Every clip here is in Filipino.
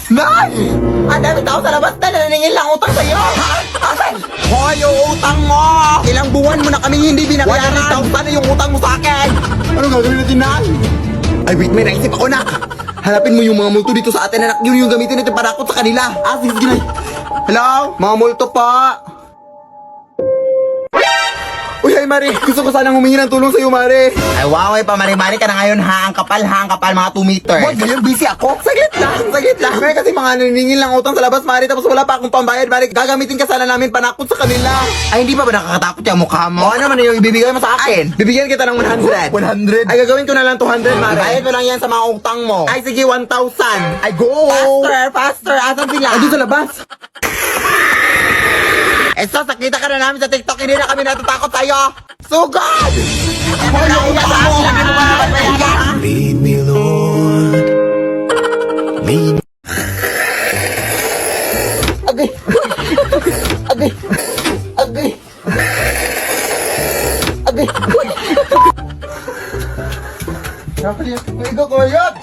Nay! Ang dami tao sa labas na naningil lang utang sa'yo! Asan? Hoy, yung utang mo! Ilang buwan mo na kaming hindi binabayaran! 100,000 na yung utang mo sa akin! Anong gagawin natin, Nay? Ay, wait, may naisip ako, nak! Hanapin mo yung mga multo dito sa atin, anak. Yun yung gamitin natin para akot sa kanila. Sige, sige, Nay. Hello? Mga multo pa! Uy, ay Mari, gusto ko sanang humingi ng tulong sa'yo, Mari. Ay, wow, ay pamari-mari ka na ngayon, ha? Ang kapal, mga 2 meters. Wag, ngayon busy ako. Saglit lang. May kasi mga naningil ng utang sa labas, Mari, tapos wala pa akong pambayad, Mari. Gagamitin ka sana namin panakot sa kanila. Ay, hindi pa ba nakakatakot yung mukha mo? O, ano naman yung ibibigay mo sa akin? Ay, bibigyan kita ng 100. 100? Ay, gagawin ko na lang 200, Mari. Bayad mo lang yan sa mga utang mo. Ay, sige, 1,000. Ay, go! Faster! Asan sila? Ay, doon sa labas. Esto, sakita ka na namin sa TikTok, hindi na kami natatakot sa'yo! Sugod! Lead me, Lord. Lead. Agay! Ikaw, koyot!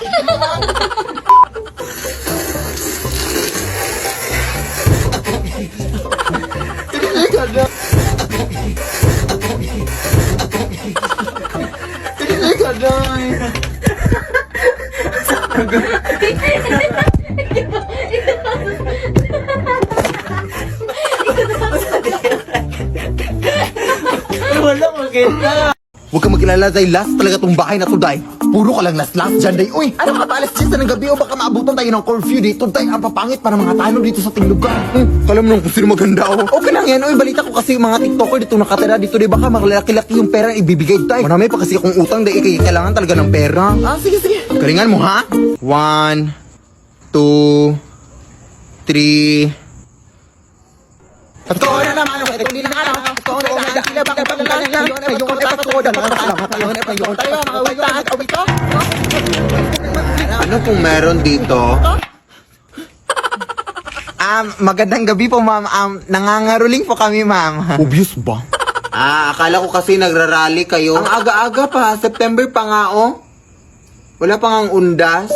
Wala maganda. Huwag ka magkilala, Day. Last talaga tong bahay na to, Day. Puro ka lang last dyan, Day. Uy, ano ka ba alas 10 ng gabi o baka maabutan tayo ng curfew dito, Day? Ang papangit para mga tanong dito sa ting lugar. Kala mo nung kung sino maganda, oh. Okay lang yan, uy. Balita ko kasi mga TikToker dito nakatira dito, Day. Baka makalaki-laki yung pera ibibigay, Day. Marami pa kasi akong utang, Day. Kailangan talaga ng pera. Sige. Galingan mo, ha? 1, 2, 3... Ito na naman, hindi na ano. Ito na sila, bakit pala lang yung ano pong meron dito? Magandang gabi po, ma'am. Nangangaruling po kami, ma'am. Obvious ba? Akala ko kasi nagrarally kayo. Ang aga-aga pa, September pa nga, oh. Wala pa ngang undas.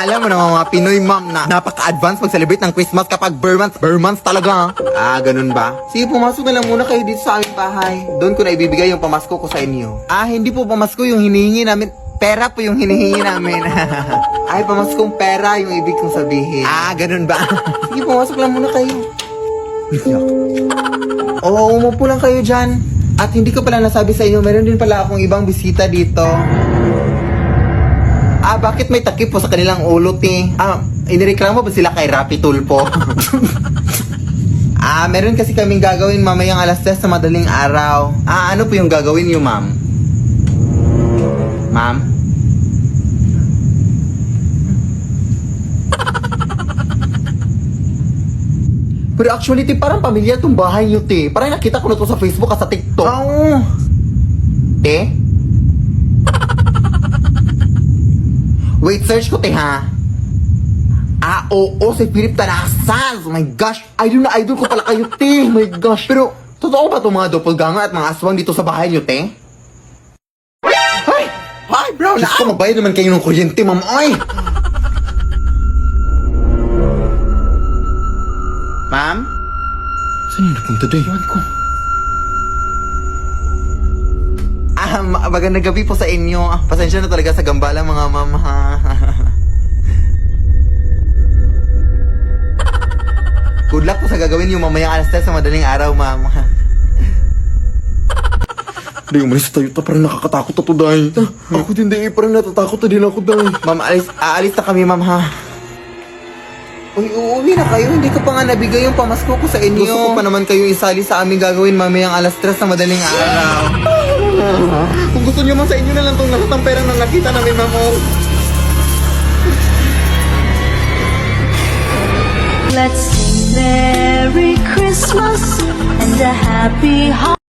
Alam mo naman mga Pinoy, ma'am, na napaka-advance mag-celebrate ng Christmas kapag bare months talaga. Ganun ba? Sige, pumasok na lang muna kayo dito sa aming bahay. Doon ko na ibibigay yung pamasko ko sa inyo. Hindi po pamasko yung hinihingi namin. Pera po yung hinihingi namin. Ay, pamaskong pera yung ibig kong sabihin. Ganun ba? Sige, pumasok lang muna kayo. Oo, umupo lang kayo dyan. At hindi ko pala nasabi sa inyo, meron din pala akong ibang bisita dito. Bakit may takip po sa kanilang ulo, te? Inireklamo ba sila kay Rapi Tulpo? Meron kasi kaming gagawin mamayang alas 10 sa madaling araw. Ano po yung gagawin niyo, ma'am? Ma'am? Pero actually, te, parang pamilya tong bahay niyo, te. Parang nakita ko na to sa Facebook at sa TikTok. Te? Wait, search ko, te, ha? Oo, si Philip Tanasan. Oh my gosh, idol ko pala kayo, te. Oh my gosh. Pero, totoo ba itong mga doppelganger at mga aswang dito sa bahay niyo, te? Hi, bro. Diyos ko, mabayad naman kayo ng kuryente, ma'am. Oy! Ma'am? Saan yung napunta, day? Iwan ko. Magandang gabi po sa inyo. Pasensya na talaga sa gambala, mga ma'am, ha. Good luck po sa gagawin yung mamayang alas 10 sa madaling araw, ma'am. Day, umalis tayo. Parang nakakatakot na to, day. Ako din, day. Parang natatakot na din ako, day. Ma'am, aalis na kami, ma'am, ha. Uy, uuwi na kayo. Hindi ko pa nga nabigay yung pamasko ko sa inyo. Gusto ko pa naman kayo isali sa aming gagawin mamayang alas 3 sa madaling araw. Kung gusto nyo man sa inyo na lang itong lahat ng perang na nakita namin, ma'am. Let's sing Merry Christmas and a Happy Holiday.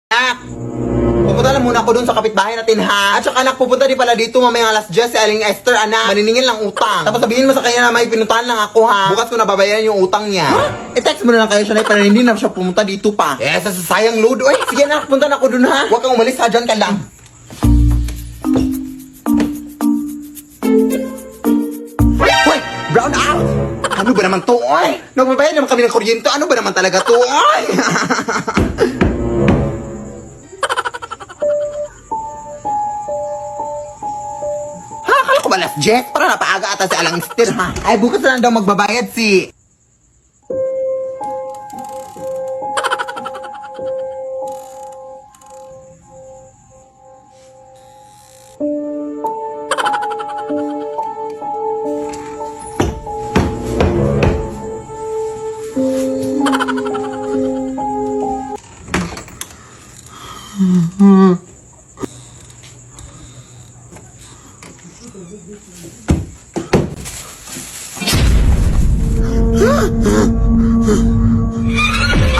Pupunta lang muna ako dun sa kapitbahay natin, ha? At saka anak, pupunta din pala dito mamayang alas 10 si Aling Esther, anak. Maniningil ng utang. Tapos sabihin mo sa kanya na may pinuntahan lang ako, ha? Bukas ko na babayaran yung utang niya. I-text mo na lang kayo siya na para hindi na siya pumunta dito pa. Sa sayang load. Uy, sige anak, punta na ako dun, ha? Huwag kang umalis, ha? Dyan ka lang. Hoy! Ano ba naman to, oy? Nagbabayad naman kami ng kuryente. Ano ba naman talaga to, oy? Ha, akala ko ba last jet? Para napaaga ata si Alang Still, ha? Ay, bukas na lang daw magbabayad si...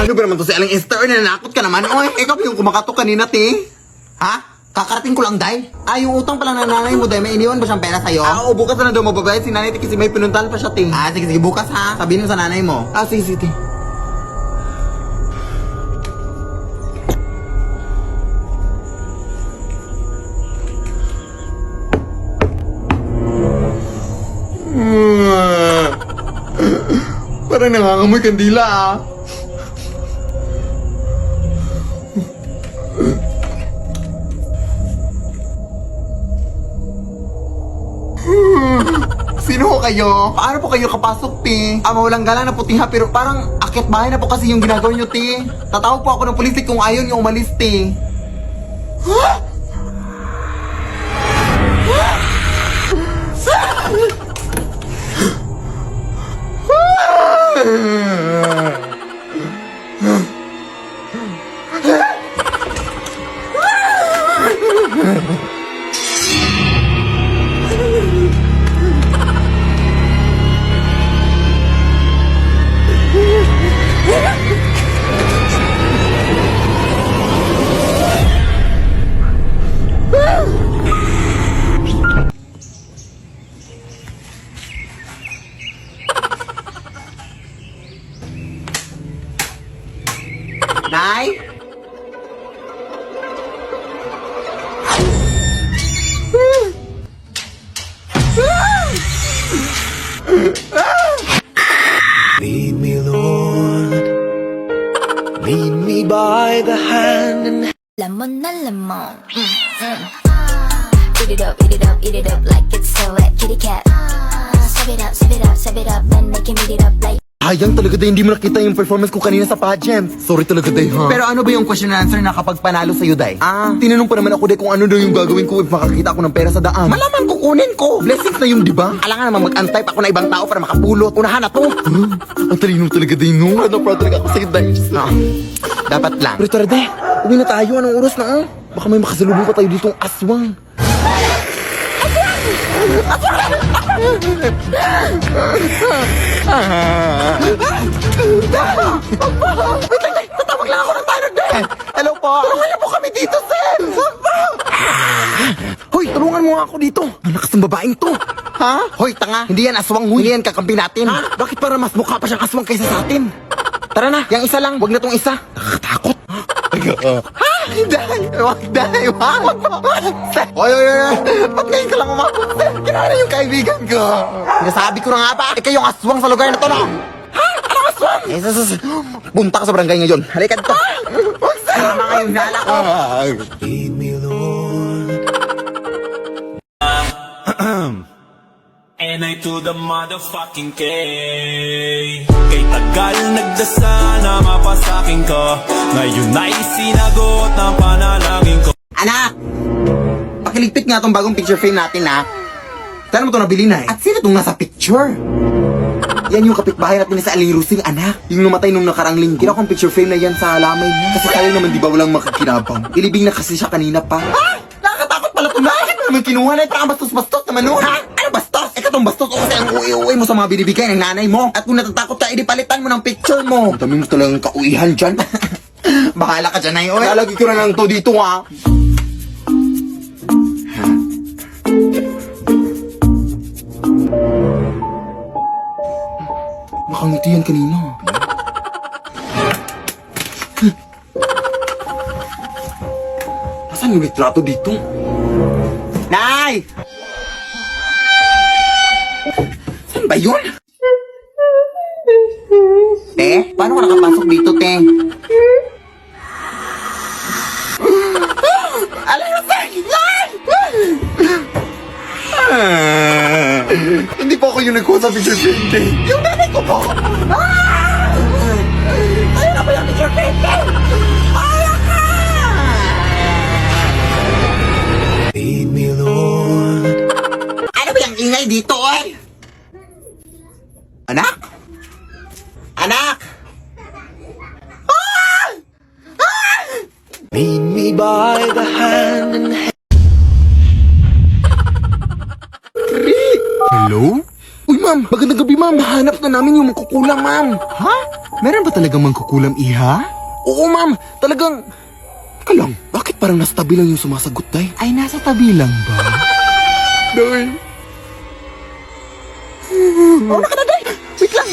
Ano ba naman to si Aling Esther? Nanakot ka naman, oy. Ikaw yung kumakatok kanina, ti. Ha? Kakarating ko lang, day. Ah, yung utang pala ng nanay mo, day. May iniwan ba siyang pera sa'yo? Ah, oo, bukas na daw mababayad si nanay, ti, kasi may pinuntahan pa siya, ti. Ah, sige, bukas, ha. Sabihin mo sa nanay mo. Ah, sige, ti. Parang nangangamoy kandila, ah. Sino ho kayo? Paano po kayo kapasok, ti? Ah, mawalang gala na po, ti, ha? Pero parang akit bahay na po kasi yung ginagawa nyo, ti. Tatawag po ako ng pulis, ti, kung ayaw nyo umalis, ti. Nay? Lead me, Lord. Lead me by the hand and Lemon na lemon. Eat it up, eat it up, eat it up like it's so wet. Kitty cat. Serve it up, serve it up, serve it up, then make him eat it up like. Ayang talaga, day. Hindi mo nakita yung performance ko kanina sa pageant. Sorry talaga, day, ha? Pero ano ba yung question and answer na kapag panalo sa'yo, day? Ah, tinanong pa naman ako, day, kung ano daw yung gagawin ko if makakita ako ng pera sa daan. Malamang kukunin ko. Blessings na yung, di ba? Alangan naman mag-untype ako na ibang tao para makapulot. Unahan na to. Ang talino talaga, day, no? Ano pa talaga ako sa'yo, day? Dapat lang. Pero tara, day. Uwi na tayo. Anong oras na, ah? Baka may makasalubong pa tayo ditong aswang. Tatawag lang ako ng tanod, din. Hello po. Tulungan niyo po kami dito, sir. Hoy, tulungan mo nga ako dito. Malakas ng babaeng to. Ha? Hoy, tanga. Hindi yan aswang, huy. Hindi yan kakampi natin. Ha? Bakit para mas mukha pa siyang aswang kaysa sa atin? Tara na, yung isa lang. Wag na tong isa. Nakakatakot. Ha? Wag, Day. Wag. Oy. Ba't ngayon ka lang umabot, sir? Kinara yung kaibigan ko. Sinasabi ko na nga ba? Ikaw yung aswang sa lugar na to, no? Ha? Anong aswang? Punta ka sa barangay ngayon. Halika dito. Wag, sir. Tama nga yung nala ko. lead me, Lord. And I to the motherfucking K. Kay tagal nagdasal na mapasakin ko. Ngayon ay sinagot ng panalangin ko. Anak! Pakiligpit nga tong bagong picture frame natin, ha? Saan mo ito nabili, na? At sino itong nasa picture? Yan yung kapitbahay natin sa Aling Rusing, anak. Yung namatay nung nakarang linggo. Kina kong picture frame na yan sa lamay niya. Kasi tayo naman, di ba, walang makakinabang. Ilibing na kasi siya kanina pa. Ha? Nakakatakot pala ito, na! Bakit mo naman kinuha na? Parang bastos-bastos naman, no? Ha? Ano bastos? Katong bastos o kasi ang uwi-uwi mo sa mga binibigay ng nanay mo. At kung natatakot ka, edi palitan mo ng picture mo. Ang dami mo talagang kauihan dyan. Bahala ka dyan, ay, oy. Lalagay ko na lang to dito, ha. Nakangiti yan kanina. Nasaan yung litrato dito? Nay! Saan ba yun? Te, paano ka nakapasok dito, te? Alay mo, te! Hindi po ako yung nagkuha sa picture frame, te. Yung nanay ko po! Ayun na ba yung picture frame, te? Lead me, Lord. Ano ba yung ingay dito, oy? Anak? Anak! Lead me by the hand and Hello? Uy, ma'am. Magandang gabi, ma'am. Hanap na namin yung mangkukulam, ma'am. Ha? Meron ba talagang mangkukulam, iha? Oo, ma'am. Talagang... Teka lang, bakit parang nasa tabi lang yung sumasagot, day? Ay, nasa tabi lang ba? Day. Oh, naka na, day. Wait lang.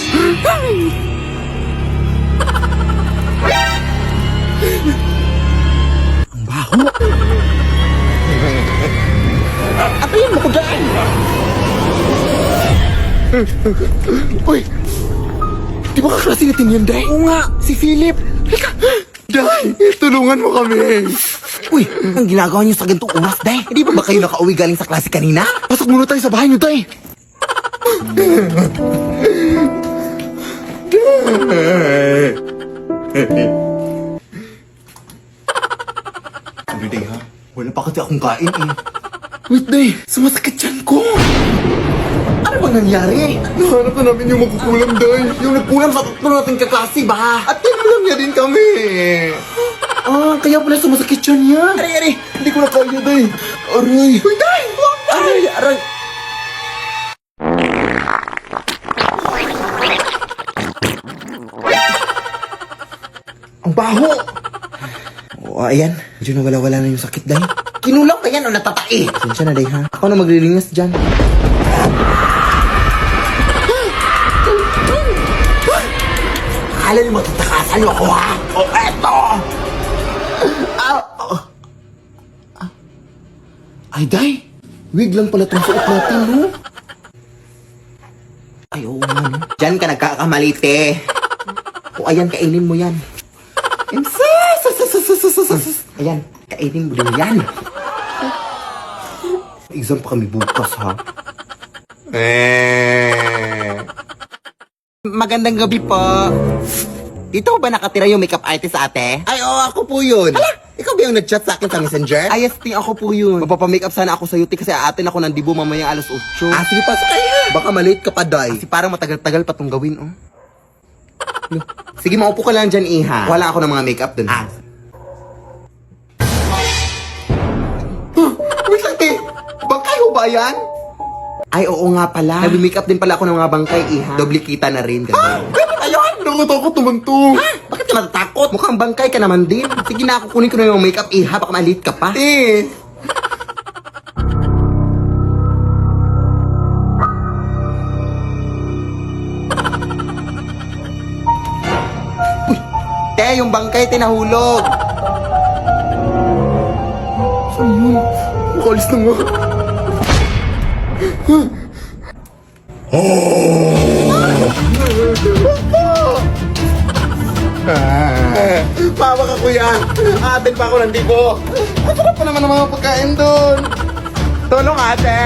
Ang baho. Atayin mo ko dyan. Uy! Di ba kaklase natin yan, Day? Oo nga, si Philip. Halika! Day, tulungan mo kami. Uy, ang ginagawa niyo sa ganitong oras, Day? Hindi ba kayo nakauwi galing sa klase kanina? Pasok muna tayo sa bahay niyo, Day. Sabi, Day, ha? Wala pa kasi akong kain, eh. Wait, Day. Sumasakit yan ko. Ano bang nangyari? Nahanap na namin yung magkukulam, Day. Yung nagkulam sa tatlo natin kaklase ba? At tinulang niya din kami. Kaya pala sumasakit yan niya. Aray. Hindi ko na kaya, Day. Aray. Uy, Day! Huwag, Day! Aray. Ang baho! Oo, ayan. Medyo nawala-wala na yung sakit, Day. Kinulang ka yan o natatae? Sinsya na, Day, ha? Ako na maglilinis dyan. Akala niyo magtatakasan niyo ako, ha? O, eto! Ay, Day! Wig lang pala itong suot natin, no? Ay, oo nga, no? Diyan ka nagkakamali, te. O, ayan, kainin mo yan. Ayan, kainin mo din yan. Exam pa kami bukas, ha? Magandang gabi po. Dito ba nakatira yung makeup artist, ate? Ay, oo, ako po yun. Hala, ikaw ba yung nag-chat sa akin sa messenger? Ay, yes, ako po yun. Mapapamakeup sana ako sa UT kasi aatin ako ng dibo mamaya alas 8. Sige pa, baka malate ka pa, Day. Kasi parang matagal-tagal pa itong gawin, oh. Sige, maupo ka lang dyan, iha. Wala ako ng mga makeup dun. Wait lang, te. Bangkay ho ba yan? Ay, oo nga pala. Nag-makeup din pala ako ng mga bangkay, iha. Doble kita na rin. Ganun ayun! Nakatakot naman to. Bakit ka natatakot? Mukhang bangkay ka naman din. Sige na, kukunin ko na yung makeup, iha. Baka malit ka pa. Uy, te, yung bangkay, tinahulog. Saan yun? Makalis na nga. Pawa ka, kuya. Atin pa ako ng dibo. Ang sarap pa naman ng mga pagkain doon. Tulong, ate.